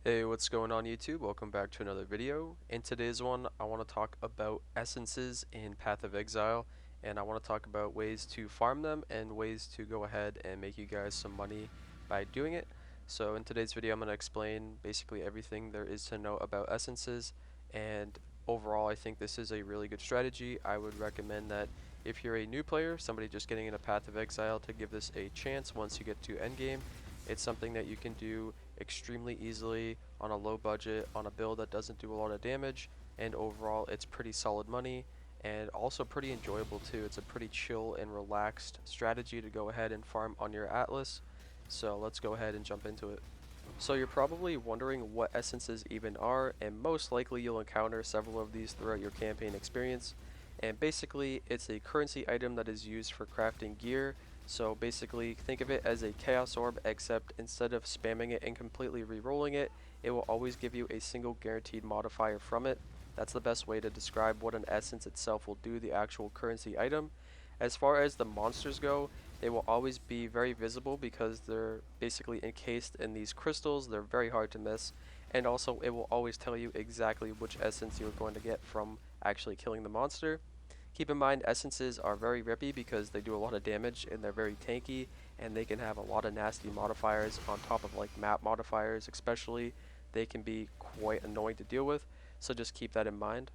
Hey, what's going on YouTube? Welcome back to another video. In today's one, I want to talk about essences in Path of Exile, and I want to talk about ways to farm them and ways to go ahead and make you guys some money by doing it. So in today's video, I'm going to explain basically everything there is to know about essences, and overall, I think this is a really good strategy. I would recommend that if you're a new player, somebody just getting into Path of Exile, to give this a chance once you get to endgame. It's something that you can do extremely easily on a low budget on a build that doesn't do a lot of damage, and overall it's pretty solid money and also pretty enjoyable too. It's a pretty chill and relaxed strategy to go ahead and farm on your Atlas. So let's go ahead and jump into it. So you're probably wondering what essences even are, and most likely you'll encounter several of these throughout your campaign experience. And basically, it's a currency item that is used for crafting gear. So basically, think of it as a chaos orb, except instead of spamming it and completely re-rolling it, it will always give you a single guaranteed modifier from it. That's the best way to describe what an essence itself will do, the actual currency item. As far as the monsters go, they will always be very visible because they're basically encased in these crystals. They're very hard to miss, and also it will always tell you exactly which essence you're going to get from actually killing the monster. Keep in mind, essences are very rippy because they do a lot of damage and they're very tanky, and they can have a lot of nasty modifiers on top of like map modifiers especially. They can be quite annoying to deal with, so just keep that in mind.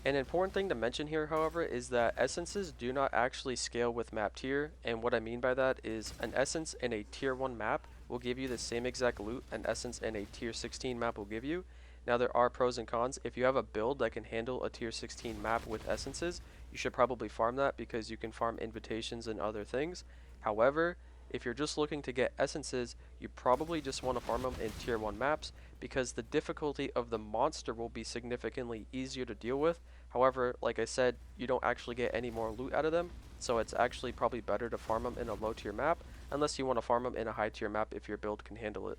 An important thing to mention here, however, is that essences do not actually scale with map tier, and what I mean by that is an essence in a tier 1 map will give you the same exact loot an essence in a tier 16 map will give you. Now there are pros and cons. If you have a build that can handle a tier 16 map with essences, you should probably farm that because you can farm invitations and other things. However, if you're just looking to get essences, you probably just want to farm them in tier 1 maps because the difficulty of the monster will be significantly easier to deal with. However, like I said, you don't actually get any more loot out of them, so it's actually probably better to farm them in a low tier map, unless you want to farm them in a high tier map if your build can handle it.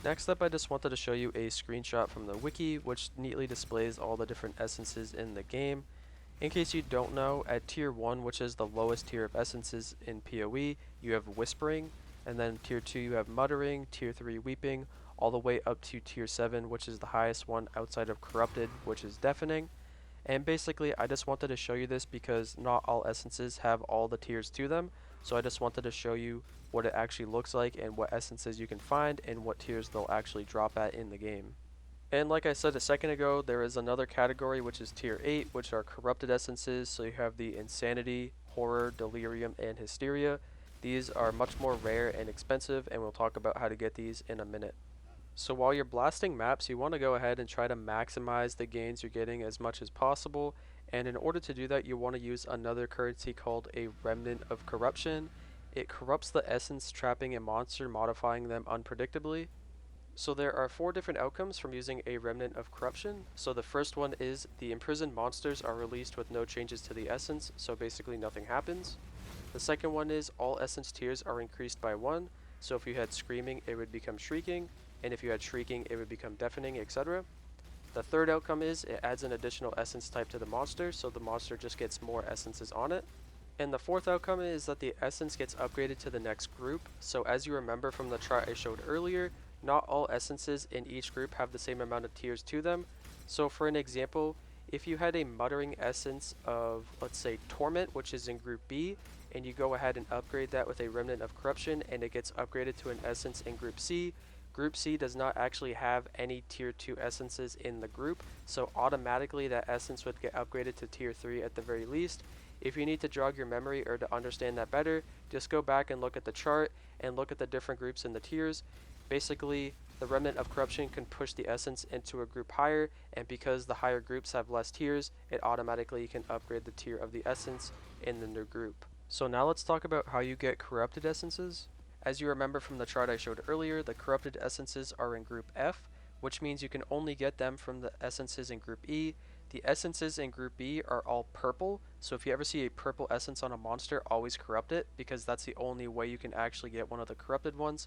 Next up, I just wanted to show you a screenshot from the wiki, which neatly displays all the different essences in the game. In case you don't know, at tier 1, which is the lowest tier of essences in PoE, you have Whispering, and then tier 2 you have Muttering, tier 3 Weeping, all the way up to tier 7, which is the highest one outside of Corrupted, which is Deafening. And basically, I just wanted to show you this because not all essences have all the tiers to them, so I just wanted to show you what it actually looks like and what essences you can find and what tiers they'll actually drop at in the game. And like I said a second ago, there is another category which is tier 8, which are corrupted essences. So you have the Insanity, Horror, Delirium, and Hysteria. These are much more rare and expensive, and we'll talk about how to get these in a minute. So while you're blasting maps, you want to go ahead and try to maximize the gains you're getting as much as possible. And in order to do that, you want to use another currency called a Remnant of Corruption. It corrupts the essence, trapping a monster, modifying them unpredictably. So there are 4 different outcomes from using a Remnant of Corruption. So the first one is the imprisoned monsters are released with no changes to the essence, so basically nothing happens. The second one is all essence tiers are increased by 1, so if you had Screaming it would become Shrieking, and if you had Shrieking it would become Deafening, etc. The third outcome is it adds an additional essence type to the monster, so the monster just gets more essences on it. And the fourth outcome is that the essence gets upgraded to the next group. So as you remember from the chart I showed earlier, not all essences in each group have the same amount of tiers to them. So for an example, if you had a muttering essence of, let's say, Torment, which is in group B, and you go ahead and upgrade that with a Remnant of Corruption and it gets upgraded to an essence in group C, Group C does not actually have any tier 2 essences in the group, so automatically that essence would get upgraded to tier 3 at the very least. If you need to jog your memory or to understand that better, just go back and look at the chart and look at the different groups in the tiers. Basically, the Remnant of Corruption can push the essence into a group higher, and because the higher groups have less tiers, it automatically can upgrade the tier of the essence in the new group. So now let's talk about how you get corrupted essences. As you remember from the chart I showed earlier, the corrupted essences are in group F, which means you can only get them from the essences in group E. The essences in group B are all purple, so if you ever see a purple essence on a monster, always corrupt it, because that's the only way you can actually get one of the corrupted ones.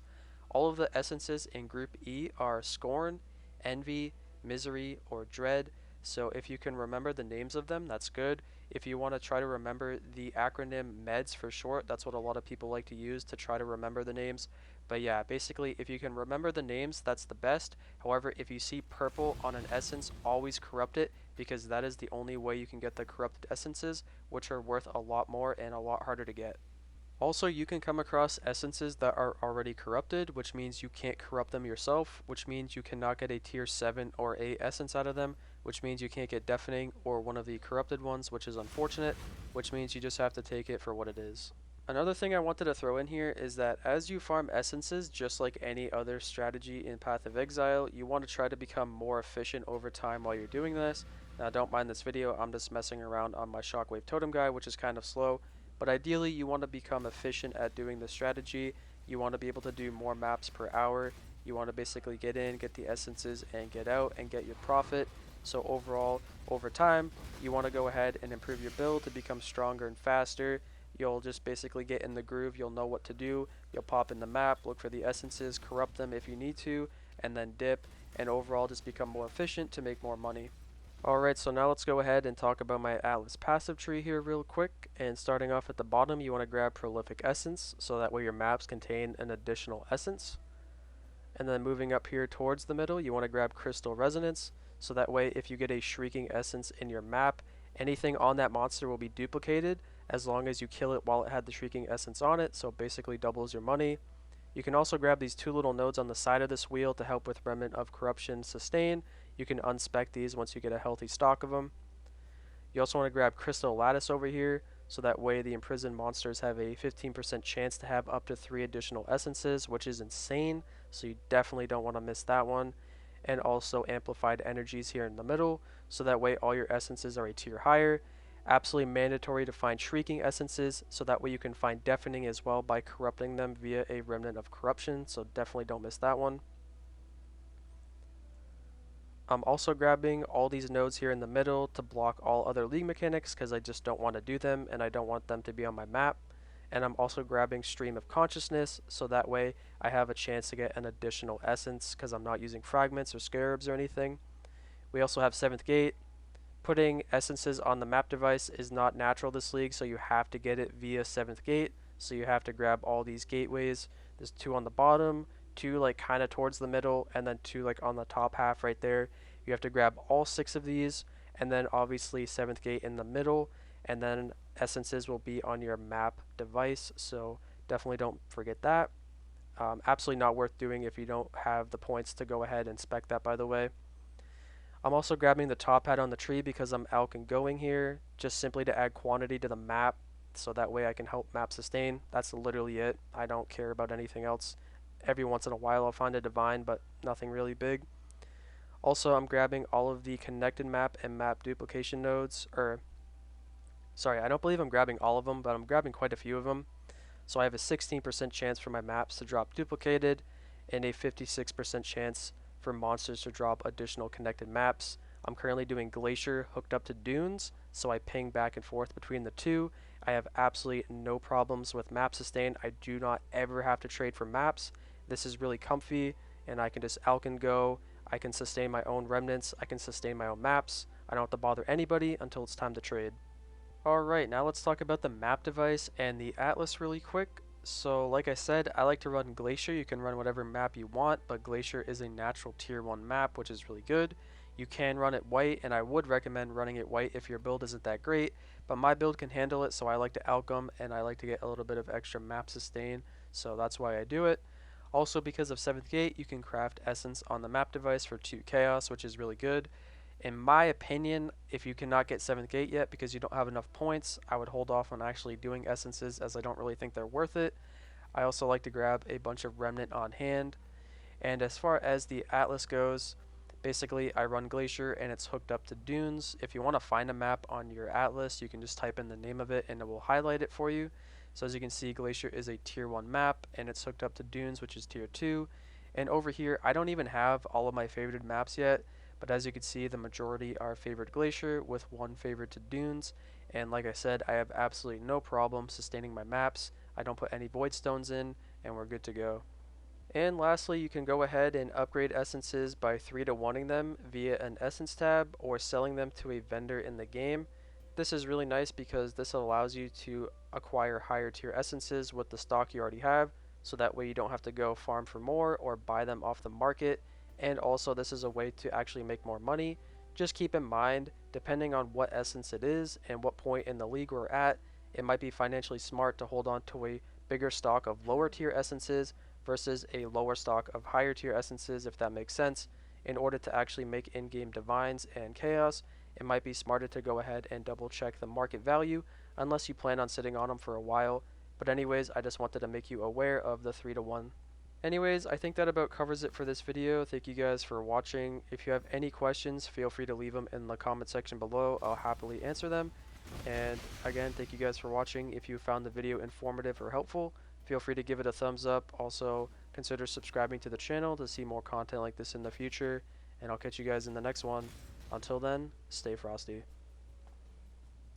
All of the essences in group E are Scorn, Envy, Misery, or Dread, so if you can remember the names of them, that's good. If you want to try to remember the acronym MEDS for short, that's what a lot of people like to use to try to remember the names. But yeah, basically, if you can remember the names, that's the best. However, if you see purple on an essence, always corrupt it because that is the only way you can get the corrupted essences, which are worth a lot more and a lot harder to get. Also, you can come across essences that are already corrupted, which means you can't corrupt them yourself, which means you cannot get a tier 7 or 8 essence out of them, which means you can't get deafening or one of the corrupted ones, which is unfortunate, which means you just have to take it for what it is. Another thing I wanted to throw in here is that as you farm essences, just like any other strategy in Path of Exile, you want to try to become more efficient over time while you're doing this. Now don't mind this video, I'm just messing around on my Shockwave Totem guy, which is kind of slow, but ideally you want to become efficient at doing this strategy. You want to be able to do more maps per hour. You want to basically get in, get the essences, and get out and get your profit. So overall, over time, you want to go ahead and improve your build to become stronger and faster. You'll just basically get in the groove, you'll know what to do, you'll pop in the map, look for the essences, corrupt them if you need to, and then dip, and overall just become more efficient to make more money. Alright, so now let's go ahead and talk about my Atlas passive tree here real quick. And starting off at the bottom, you want to grab Prolific Essence, so that way your maps contain an additional essence. And then moving up here towards the middle, you want to grab Crystal Resonance, so that way if you get a Shrieking Essence in your map, anything on that monster will be duplicated, as long as you kill it while it had the Shrieking Essence on it, so basically doubles your money. You can also grab these two little nodes on the side of this wheel to help with Remnant of Corruption sustain. You can unspec these once you get a healthy stock of them. You also want to grab Crystal Lattice over here, so that way the imprisoned monsters have a 15% chance to have up to 3 additional essences, which is insane, so you definitely don't want to miss that one. And also Amplified Energies here in the middle, so that way all your essences are a tier higher. Absolutely mandatory to find Shrieking Essences, so that way you can find Deafening as well by corrupting them via a Remnant of Corruption, so definitely don't miss that one. I'm also grabbing all these nodes here in the middle to block all other league mechanics because I just don't want to do them and I don't want them to be on my map. And I'm also grabbing Stream of Consciousness, so that way I have a chance to get an additional essence because I'm not using fragments or scarabs or anything. We also have 7th Gate. Putting essences on the map device is not natural this league, so you have to get it via 7th Gate. So you have to grab all these gateways. There's 2 on the bottom, 2 like kind of towards the middle, and then 2 like on the top half right there. You have to grab all 6 of these, and then obviously 7th Gate in the middle, and then essences will be on your map device, so definitely don't forget that. Absolutely not worth doing if you don't have the points to go ahead and spec that, by the way. I'm also grabbing the top hat on the tree because I'm Alk and going here, just simply to add quantity to the map, so that way I can help map sustain. That's literally it. I don't care about anything else. Every once in a while I'll find a divine, but nothing really big. Also, I'm grabbing all of the connected map and map duplication nodes, sorry, I don't believe I'm grabbing all of them, but I'm grabbing quite a few of them. So I have a 16% chance for my maps to drop duplicated, and a 56% chance for monsters to drop additional connected maps. I'm currently doing Glacier hooked up to Dunes, so I ping back and forth between the two. I have absolutely no problems with map sustain. I do not ever have to trade for maps. This is really comfy, and I can just Alk and go. I can sustain my own remnants. I can sustain my own maps. I don't have to bother anybody until it's time to trade. Alright, now let's talk about the map device and the Atlas really quick. So like I said, I like to run Glacier. You can run whatever map you want, but Glacier is a natural tier 1 map, which is really good. You can run it white, and I would recommend running it white if your build isn't that great, but my build can handle it, so I like to outcome, and I like to get a little bit of extra map sustain, so that's why I do it. Also, because of 7th Gate, you can craft Essence on the map device for 2 Chaos, which is really good. In my opinion, if you cannot get 7th Gate yet because you don't have enough points, I would hold off on actually doing essences as I don't really think they're worth it. I also like to grab a bunch of Remnant on hand. And as far as the Atlas goes, basically I run Glacier and it's hooked up to Dunes. If you want to find a map on your Atlas, you can just type in the name of it and it will highlight it for you. So as you can see, Glacier is a tier 1 map and it's hooked up to Dunes, which is tier 2. And over here, I don't even have all of my favorited maps yet. But as you can see, the majority are favored Glacier with 1 favored to Dunes. And like I said, I have absolutely no problem sustaining my maps. I don't put any void stones in, and we're good to go. And lastly, you can go ahead and upgrade essences by 3 to 1ing them via an essence tab or selling them to a vendor in the game. This is really nice because this allows you to acquire higher tier essences with the stock you already have. so that way you don't have to go farm for more or buy them off the market. And also, this is a way to actually make more money. Just keep in mind, depending on what essence it is and what point in the league we're at, it might be financially smart to hold on to a bigger stock of lower tier essences versus a lower stock of higher tier essences, if that makes sense. In order to actually make in-game divines and chaos, it might be smarter to go ahead and double check the market value unless you plan on sitting on them for a while. But anyways, I just wanted to make you aware of the 3-to-1. Anyways, I think that about covers it for this video. Thank you guys for watching. If you have any questions, feel free to leave them in the comment section below. I'll happily answer them. And again, thank you guys for watching. If you found the video informative or helpful, feel free to give it a thumbs up. Also, consider subscribing to the channel to see more content like this in the future. And I'll catch you guys in the next one. Until then, stay frosty.